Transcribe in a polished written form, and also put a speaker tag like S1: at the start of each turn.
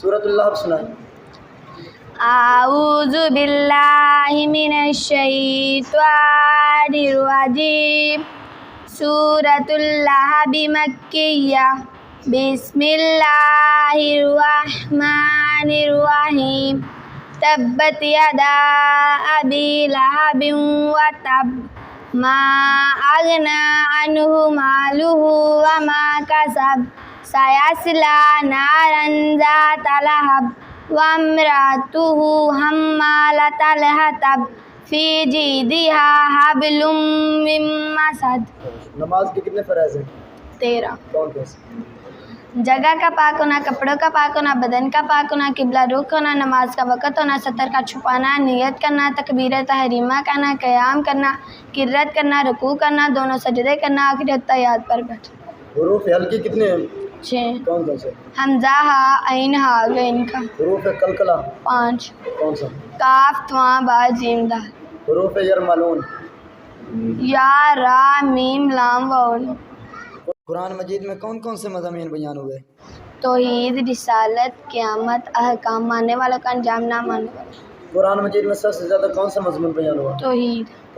S1: سورۃ اللہب سنائیں۔
S2: اعوذ باللہ من الشیطان الرجیم۔ سورۃ اللہب مکیہ۔ بسم اللہ الرحمن الرحیم۔ تبت یدا ابی لہب وتب ما اغنی عنہ مالہ وما کسب سیصلی نارا ذات لہب وامرأتہ حمالۃ الحطب فی جیدہا حبل من مسد۔
S1: نماز کے کتنے فرائض ہیں؟
S2: 13۔
S1: کون کون سے؟
S2: جگہ کا پاک ہونا، کپڑوں کا پاک ہونا، بدن کا پاک ہونا، قبلہ رخ ہونا، نماز کا وقت ہونا، سطر کا چھپانا، نیت کرنا، تکبیر تحریمہ کرنا، قیام کرنا، قرات کرنا، رکوع کرنا، دونوں سجدے کرنا، آخری اتحیات پر بیٹھنا۔
S1: حروف حلقی کتنے ہیں؟
S2: 6۔
S1: کون کون سے؟
S2: حمزہ، ہا، عین، ہا، غین کا۔
S1: حروف قلقلہ
S2: 5۔
S1: کون سا؟
S2: کاف، تواں، با، جیم، دال۔
S1: حروف یرملون۔
S2: یا، را، میم، لام، واو۔
S1: قرآن مجید میں کون کون سے مضامین بیان ہوئے؟
S2: توحید، رسالت، قیامت، احکام، ماننے والوں کا انجام، نہ ماننے والوں۔
S1: قرآن مجید میں سب سے زیادہ کون سا مضمون بیان ہوا؟
S2: توحید۔